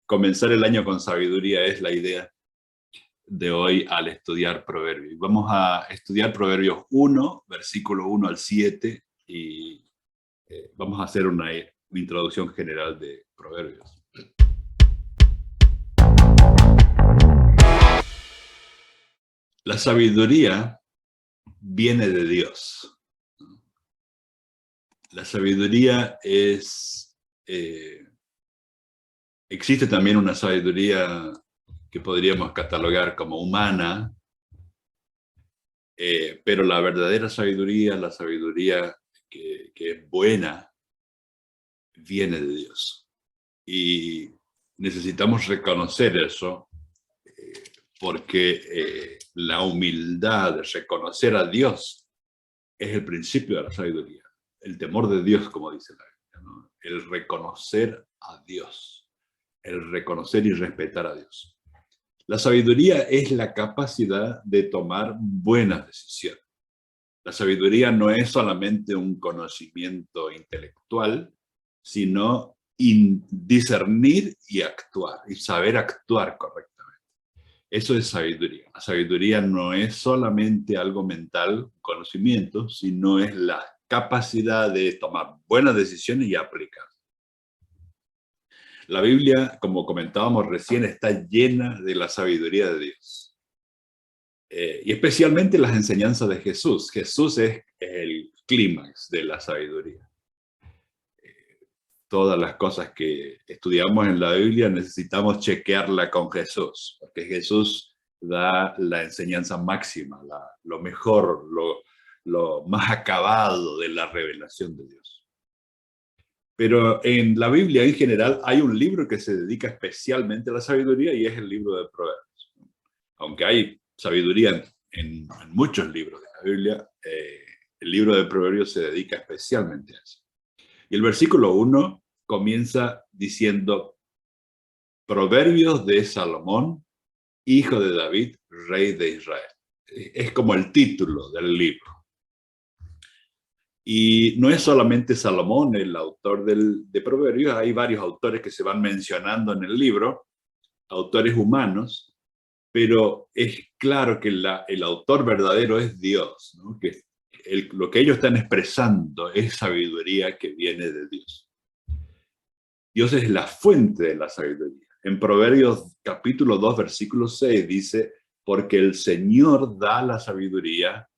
comenzar el año con sabiduría es la idea de hoy al estudiar Proverbios. Vamos a estudiar Proverbios 1, versículo 1 al 7, y vamos a hacer una introducción general de Proverbios. La sabiduría viene de Dios. La sabiduría es... existe también una sabiduría que podríamos catalogar como humana, pero la verdadera sabiduría, la sabiduría que es buena, viene de Dios. Y necesitamos reconocer eso, porque la humildad de reconocer a Dios es el principio de la sabiduría. El temor de Dios, como dice la Biblia, ¿no? El reconocer a Dios, el reconocer y respetar a Dios. La sabiduría es la capacidad de tomar buenas decisiones. La sabiduría no es solamente un conocimiento intelectual, sino discernir y actuar, y saber actuar correctamente. Eso es sabiduría. La sabiduría no es solamente algo mental, conocimiento, sino es la capacidad de tomar buenas decisiones y aplicar. La Biblia, como comentábamos recién, está llena de la sabiduría de Dios. Y especialmente las enseñanzas de Jesús. Jesús es el clímax de la sabiduría. Todas las cosas que estudiamos en la Biblia necesitamos chequearla con Jesús, porque Jesús da la enseñanza máxima, lo mejor, lo más acabado de la revelación de Dios. Pero en la Biblia en general hay un libro que se dedica especialmente a la sabiduría y es el libro de Proverbios. Aunque hay sabiduría en muchos libros de la Biblia, el libro de Proverbios se dedica especialmente a eso. Y el versículo 1 comienza diciendo: Proverbios de Salomón, hijo de David, rey de Israel. Es como el título del libro. Y no es solamente Salomón el autor de Proverbios, hay varios autores que se van mencionando en el libro, autores humanos, pero es claro que el autor verdadero es Dios, ¿no? Que lo que ellos están expresando es sabiduría que viene de Dios. Dios es la fuente de la sabiduría. En Proverbios capítulo 2, versículo 6 dice: porque el Señor da la sabiduría,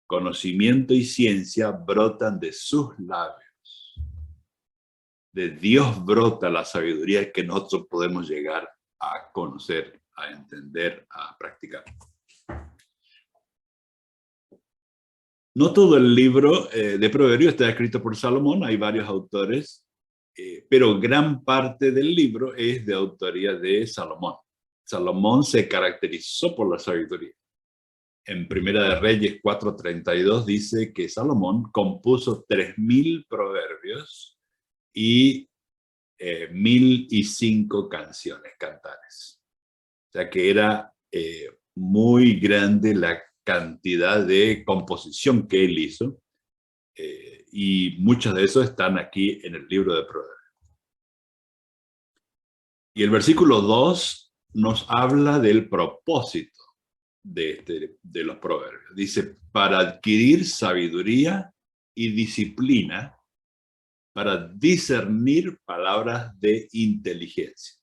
conocimiento y ciencia brotan de sus labios. De Dios brota la sabiduría que nosotros podemos llegar a conocer, a entender, a practicar. No todo el libro de Proverbios está escrito por Salomón, hay varios autores, pero gran parte del libro es de autoría de Salomón. Salomón se caracterizó por la sabiduría. En Primera de Reyes 4:32 dice que Salomón compuso 3.000 proverbios y 1.005 canciones, cantares. O sea que era muy grande la cantidad de composición que él hizo, y muchos de esos están aquí en el libro de Proverbios. Y el versículo 2 nos habla del propósito de los proverbios. Dice: para adquirir sabiduría y disciplina, para discernir palabras de inteligencia.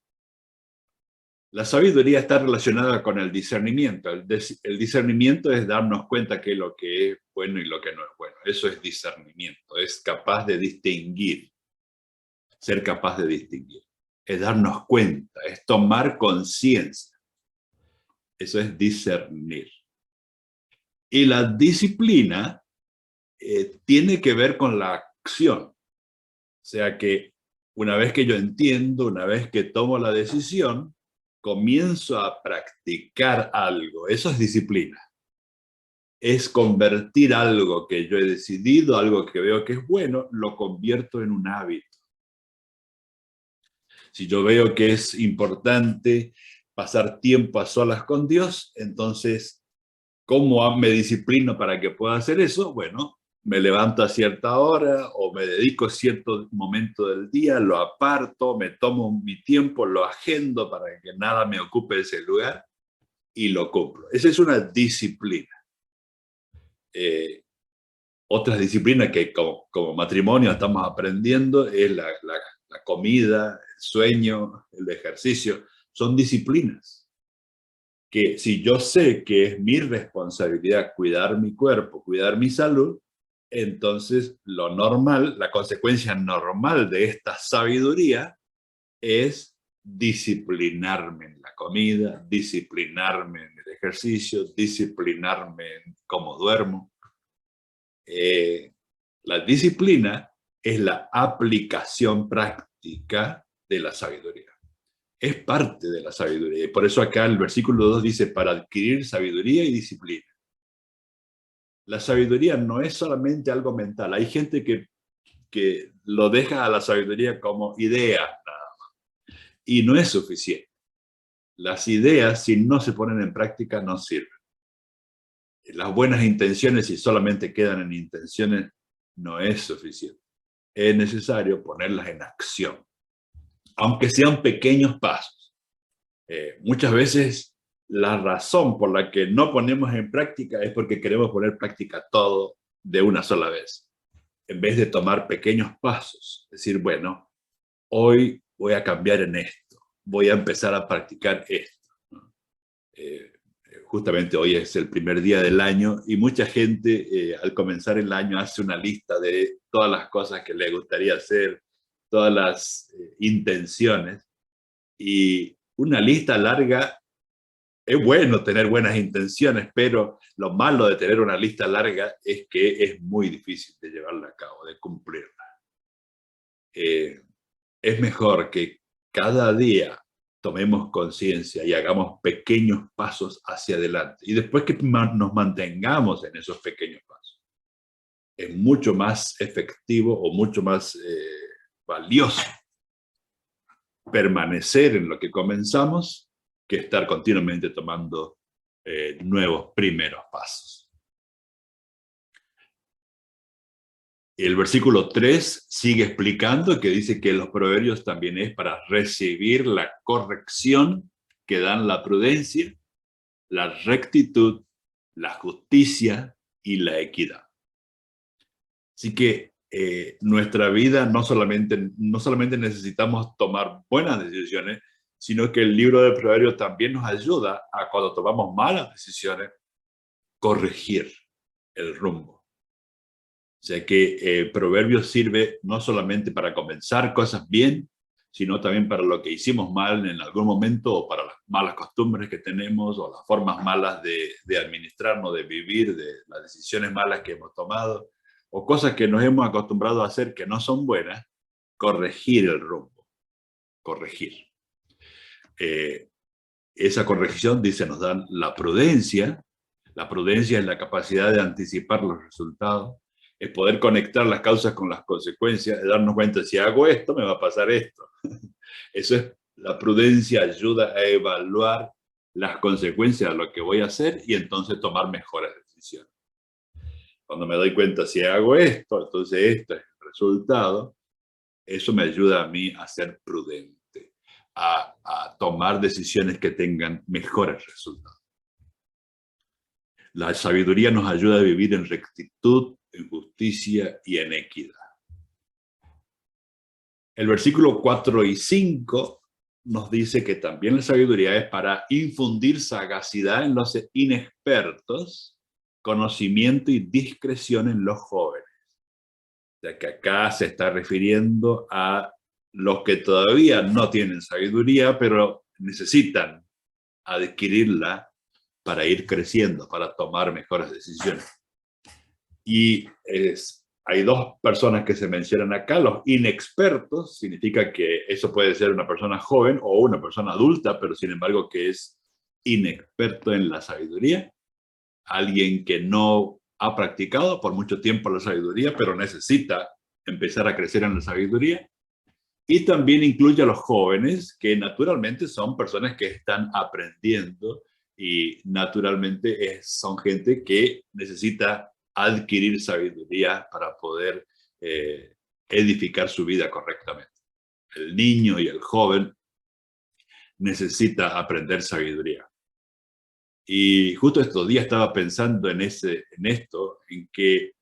La sabiduría está relacionada con el discernimiento. El discernimiento es darnos cuenta qué es lo que es bueno y lo que no es bueno. Eso es discernimiento, es capaz de distinguir, ser capaz de distinguir. Es darnos cuenta, es tomar conciencia. Eso es discernir. Y la disciplina tiene que ver con la acción. O sea que una vez que yo entiendo, una vez que tomo la decisión, comienzo a practicar algo. Eso es disciplina. Es convertir algo que yo he decidido, algo que veo que es bueno, lo convierto en un hábito. Si yo veo que es importante pasar tiempo a solas con Dios, entonces, ¿cómo me disciplino para que pueda hacer eso? Bueno, me levanto a cierta hora o me dedico a cierto momento del día, lo aparto, me tomo mi tiempo, lo agendo para que nada me ocupe ese lugar y lo cumplo. Esa es una disciplina. Otras disciplinas que como matrimonio estamos aprendiendo es la comida, el sueño, el ejercicio. Son disciplinas que si yo sé que es mi responsabilidad cuidar mi cuerpo, cuidar mi salud, entonces lo normal, la consecuencia normal de esta sabiduría es disciplinarme en la comida, disciplinarme en el ejercicio, disciplinarme en cómo duermo. La disciplina es la aplicación práctica de la sabiduría. Es parte de la sabiduría. Y por eso acá el versículo 2 dice, para adquirir sabiduría y disciplina. La sabiduría no es solamente algo mental. Hay gente que lo deja a la sabiduría como idea, nada más. Y no es suficiente. Las ideas, si no se ponen en práctica, no sirven. Las buenas intenciones, si solamente quedan en intenciones, no es suficiente. Es necesario ponerlas en acción, aunque sean pequeños pasos. Muchas veces la razón por la que no ponemos en práctica es porque queremos poner en práctica todo de una sola vez, en vez de tomar pequeños pasos. Decir, bueno, hoy voy a cambiar en esto, voy a empezar a practicar esto. Justamente hoy es el primer día del año y mucha gente al comenzar el año hace una lista de todas las cosas que le gustaría hacer, todas las intenciones, y una lista larga. Es bueno tener buenas intenciones, pero lo malo de tener una lista larga es que es muy difícil de llevarla a cabo, de cumplirla. Es mejor que cada día tomemos conciencia y hagamos pequeños pasos hacia adelante. Y después que nos mantengamos en esos pequeños pasos, es mucho más efectivo o mucho más valioso permanecer en lo que comenzamos que estar continuamente tomando nuevos primeros pasos. El versículo 3 sigue explicando que dice que los proverbios también es para recibir la corrección que dan la prudencia, la rectitud, la justicia y la equidad. Así que nuestra vida no solamente necesitamos tomar buenas decisiones, sino que el libro de Proverbios también nos ayuda a, cuando tomamos malas decisiones, corregir el rumbo. O sea que Proverbios sirve no solamente para comenzar cosas bien, sino también para lo que hicimos mal en algún momento, o para las malas costumbres que tenemos, o las formas malas de administrarnos, de vivir, de las decisiones malas que hemos tomado, o cosas que nos hemos acostumbrado a hacer que no son buenas. Corregir el rumbo, corregir. Esa corrección, dice, nos da la prudencia. La prudencia es la capacidad de anticipar los resultados, es poder conectar las causas con las consecuencias, de darnos cuenta, si hago esto, me va a pasar esto. Eso es, la prudencia ayuda a evaluar las consecuencias de lo que voy a hacer y entonces tomar mejores decisiones. Cuando me doy cuenta, si hago esto, entonces esto es el resultado, eso me ayuda a mí a ser prudente, a tomar decisiones que tengan mejores resultados. La sabiduría nos ayuda a vivir en rectitud, en justicia y en equidad. El versículo 4 y 5 nos dice que también la sabiduría es para infundir sagacidad en los inexpertos, conocimiento y discreción en los jóvenes. O sea que acá se está refiriendo a los que todavía no tienen sabiduría, pero necesitan adquirirla para ir creciendo, para tomar mejores decisiones. Y hay dos personas que se mencionan acá. Los inexpertos, significa que eso puede ser una persona joven o una persona adulta, pero sin embargo que es inexperto en la sabiduría. Alguien que no ha practicado por mucho tiempo la sabiduría, pero necesita empezar a crecer en la sabiduría. Y también incluye a los jóvenes, que naturalmente son personas que están aprendiendo y naturalmente son gente que necesita adquirir sabiduría para poder edificar su vida correctamente. El niño y el joven necesita aprender sabiduría. Y justo estos días estaba pensando en esto, en que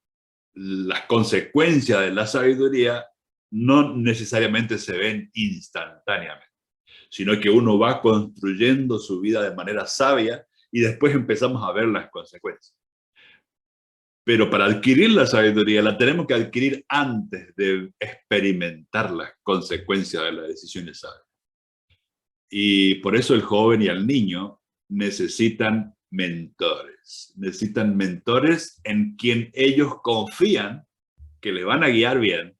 las consecuencias de la sabiduría no necesariamente se ven instantáneamente, sino que uno va construyendo su vida de manera sabia y después empezamos a ver las consecuencias. Pero para adquirir la sabiduría la tenemos que adquirir antes de experimentar las consecuencias de las decisiones sabias. Y por eso el joven y el niño necesitan mentores en quien ellos confían que les van a guiar bien,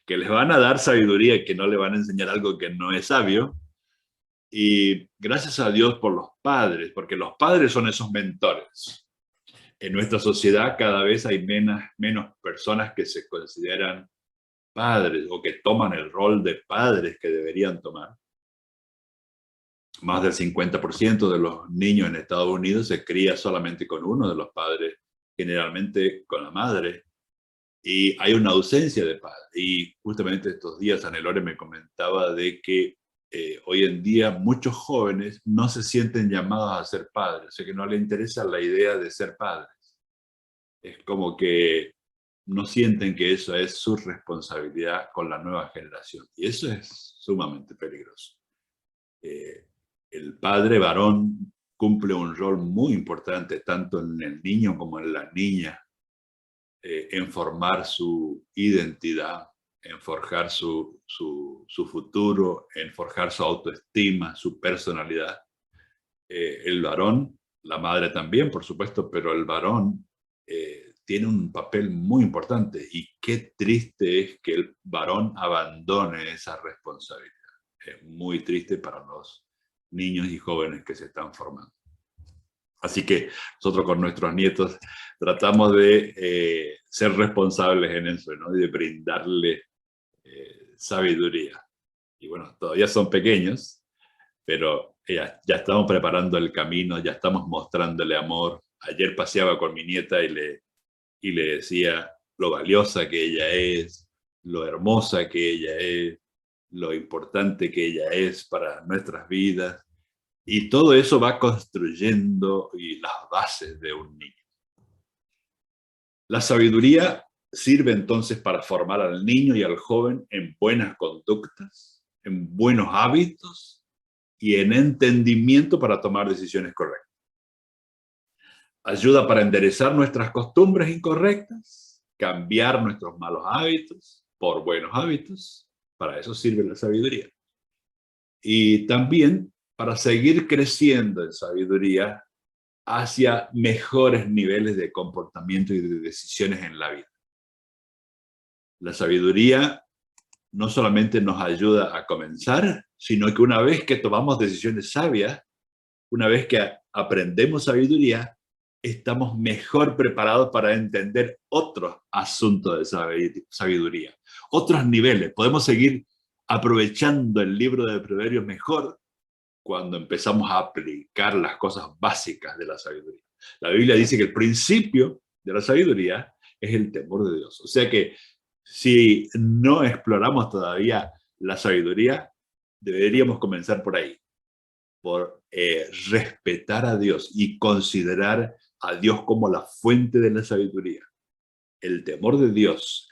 que les van a dar sabiduría y que no le van a enseñar algo que no es sabio. Y gracias a Dios por los padres, porque los padres son esos mentores. En nuestra sociedad cada vez hay menos personas que se consideran padres o que toman el rol de padres que deberían tomar. Más del 50% de los niños en Estados Unidos se cría solamente con uno de los padres, generalmente con la madre, y hay una ausencia de padre. Y justamente estos días Anelore me comentaba de que hoy en día muchos jóvenes no se sienten llamados a ser padres, o sea que no les interesa la idea de ser padres. Es como que no sienten que eso es su responsabilidad con la nueva generación. Y eso es sumamente peligroso. El padre varón cumple un rol muy importante tanto en el niño como en la niña, en formar su identidad, en forjar su futuro, en forjar su autoestima, su personalidad. El varón, la madre también, por supuesto, pero el varón tiene un papel muy importante y qué triste es que el varón abandone esa responsabilidad. Es muy triste para los niños y jóvenes que se están formando. Así que nosotros con nuestros nietos tratamos de ser responsables en eso, ¿no? Y de brindarle sabiduría. Y bueno, todavía son pequeños, pero ya estamos preparando el camino, ya estamos mostrándole amor. Ayer paseaba con mi nieta y le decía lo valiosa que ella es, lo hermosa que ella es, lo importante que ella es para nuestras vidas. Y todo eso va construyendo las bases de un niño. La sabiduría sirve entonces para formar al niño y al joven en buenas conductas, en buenos hábitos y en entendimiento para tomar decisiones correctas. Ayuda para enderezar nuestras costumbres incorrectas, cambiar nuestros malos hábitos por buenos hábitos. Para eso sirve la sabiduría. Y también para seguir creciendo en sabiduría hacia mejores niveles de comportamiento y de decisiones en la vida. La sabiduría no solamente nos ayuda a comenzar, sino que una vez que tomamos decisiones sabias, una vez que aprendemos sabiduría, estamos mejor preparados para entender otros asuntos de sabiduría, otros niveles. Podemos seguir aprovechando el libro de Proverbios mejor cuando empezamos a aplicar las cosas básicas de la sabiduría. La Biblia dice que el principio de la sabiduría es el temor de Dios. O sea que si no exploramos todavía la sabiduría, deberíamos comenzar por ahí, por respetar a Dios y considerar a Dios como la fuente de la sabiduría. El temor de Dios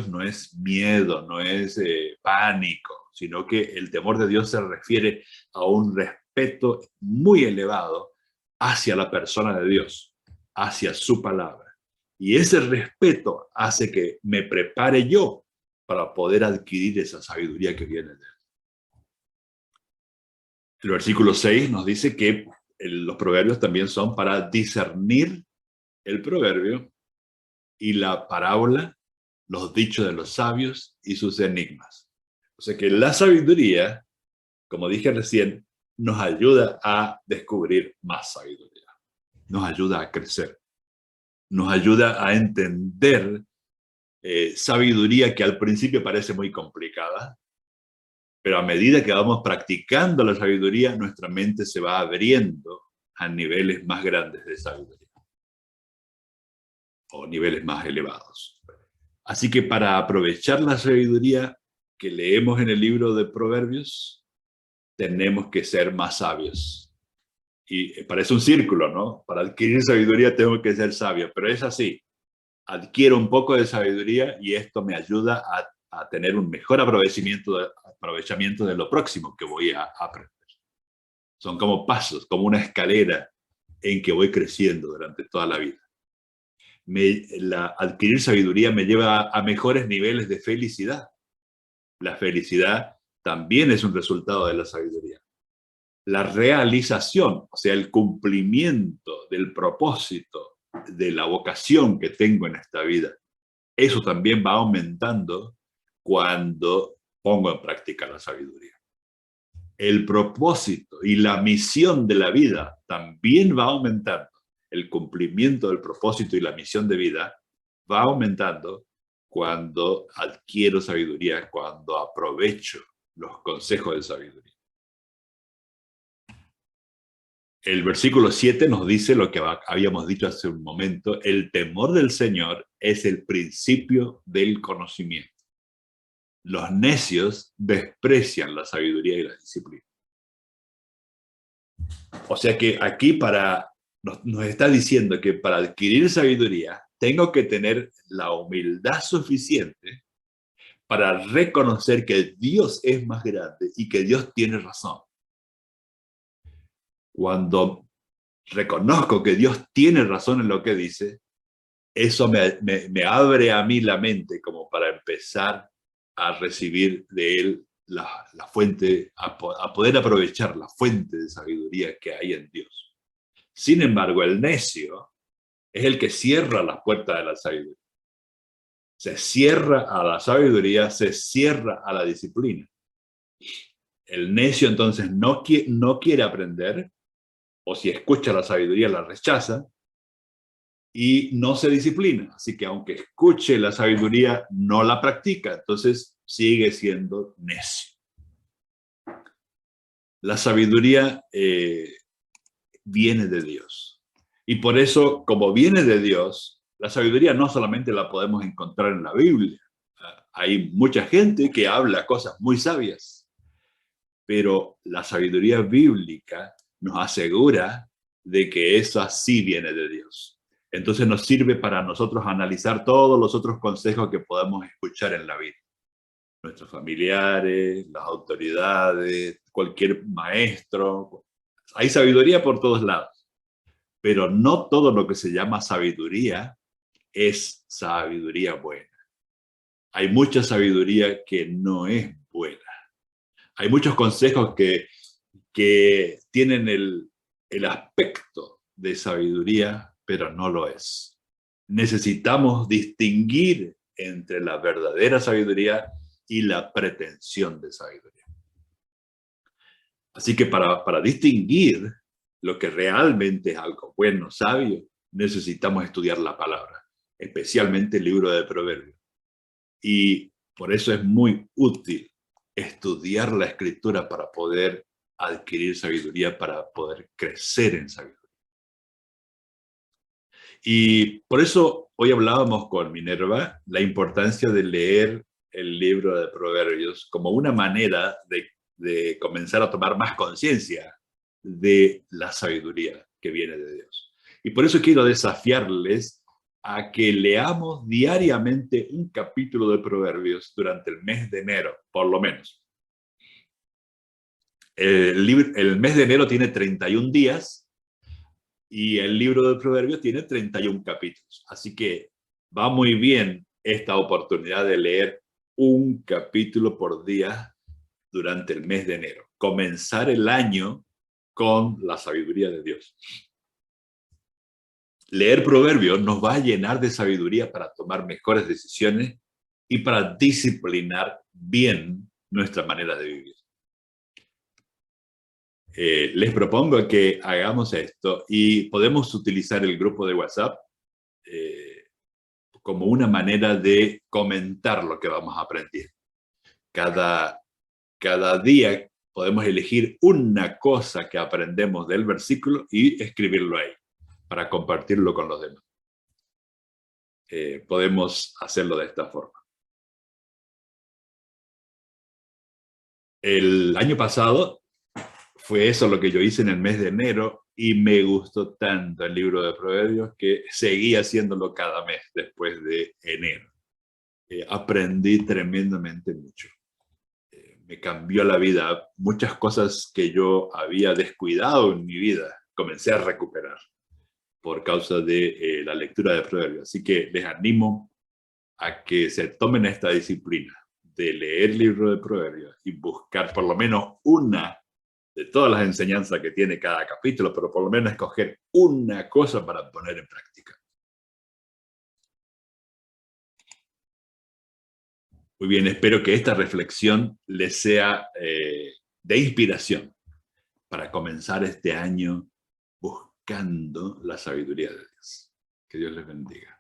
no es miedo, no es pánico, sino que el temor de Dios se refiere a un respeto muy elevado hacia la persona de Dios, hacia su palabra. Y ese respeto hace que me prepare yo para poder adquirir esa sabiduría que viene de Él. El versículo 6 nos dice que los proverbios también son para discernir el proverbio y la parábola, los dichos de los sabios y sus enigmas. O sea que la sabiduría, como dije recién, nos ayuda a descubrir más sabiduría, nos ayuda a crecer, nos ayuda a entender sabiduría que al principio parece muy complicada, pero a medida que vamos practicando la sabiduría, nuestra mente se va abriendo a niveles más grandes de sabiduría. o niveles más elevados. Así que para aprovechar la sabiduría que leemos en el libro de Proverbios, tenemos que ser más sabios. Y parece un círculo, ¿no? Para adquirir sabiduría tengo que ser sabio, pero es así. Adquiero un poco de sabiduría y esto me ayuda a tener un mejor aprovechamiento de lo próximo que voy a aprender. Son como pasos, como una escalera en que voy creciendo durante toda la vida. Adquirir sabiduría me lleva a mejores niveles de felicidad. La felicidad también es un resultado de la sabiduría. La realización, o sea, el cumplimiento del propósito, de la vocación que tengo en esta vida, eso también va aumentando cuando pongo en práctica la sabiduría. El propósito y la misión de la vida también va aumentando. El cumplimiento del propósito y la misión de vida va aumentando cuando adquiero sabiduría, cuando aprovecho los consejos de sabiduría. El versículo 7 nos dice lo que habíamos dicho hace un momento: el temor del Señor es el principio del conocimiento. Los necios desprecian la sabiduría y la disciplina. O sea que aquí nos está diciendo que para adquirir sabiduría tengo que tener la humildad suficiente para reconocer que Dios es más grande y que Dios tiene razón. Cuando reconozco que Dios tiene razón en lo que dice, eso me abre a mí la mente como para empezar a recibir de Él la fuente, a poder aprovechar la fuente de sabiduría que hay en Dios. Sin embargo, el necio es el que cierra las puertas de la sabiduría. Se cierra a la sabiduría, se cierra a la disciplina. El necio entonces no quiere aprender, o si escucha la sabiduría la rechaza, y no se disciplina. Así que aunque escuche la sabiduría, no la practica, entonces sigue siendo necio. La sabiduría viene de Dios. Y por eso, como viene de Dios, la sabiduría no solamente la podemos encontrar en la Biblia. Hay mucha gente que habla cosas muy sabias, pero la sabiduría bíblica nos asegura de que eso sí viene de Dios. Entonces nos sirve para nosotros analizar todos los otros consejos que podemos escuchar en la vida. Nuestros familiares, las autoridades, cualquier maestro. Hay sabiduría por todos lados, pero no todo lo que se llama sabiduría es sabiduría buena. Hay mucha sabiduría que no es buena. Hay muchos consejos que tienen el aspecto de sabiduría, pero no lo es. Necesitamos distinguir entre la verdadera sabiduría y la pretensión de sabiduría. Así que para distinguir lo que realmente es algo bueno, sabio, necesitamos estudiar la palabra, especialmente el libro de Proverbios. Y por eso es muy útil estudiar la escritura para poder adquirir sabiduría, para poder crecer en sabiduría. Y por eso hoy hablábamos con Minerva la importancia de leer el libro de Proverbios como una manera de comenzar a tomar más conciencia de la sabiduría que viene de Dios. Y por eso quiero desafiarles a que leamos diariamente un capítulo de Proverbios durante el mes de enero, por lo menos. El mes de enero tiene 31 días y el libro de Proverbios tiene 31 capítulos. Así que va muy bien esta oportunidad de leer un capítulo por día durante el mes de enero. Comenzar el año con la sabiduría de Dios. Leer Proverbios nos va a llenar de sabiduría para tomar mejores decisiones y para disciplinar bien nuestra manera de vivir. Les propongo que hagamos esto y podemos utilizar el grupo de WhatsApp como una manera de comentar lo que vamos a aprender. Cada día podemos elegir una cosa que aprendemos del versículo y escribirlo ahí para compartirlo con los demás. podemos hacerlo de esta forma. El año pasado fue eso lo que yo hice en el mes de enero y me gustó tanto el libro de Proverbios que seguí haciéndolo cada mes después de enero. Aprendí tremendamente mucho. Me cambió la vida. Muchas cosas que yo había descuidado en mi vida comencé a recuperar por causa de la lectura de Proverbios. Así que les animo a que se tomen esta disciplina de leer el libro de Proverbios y buscar por lo menos una de todas las enseñanzas que tiene cada capítulo, pero por lo menos escoger una cosa para poner en práctica. Muy bien, espero que esta reflexión les sea de inspiración para comenzar este año buscando la sabiduría de Dios. Que Dios les bendiga.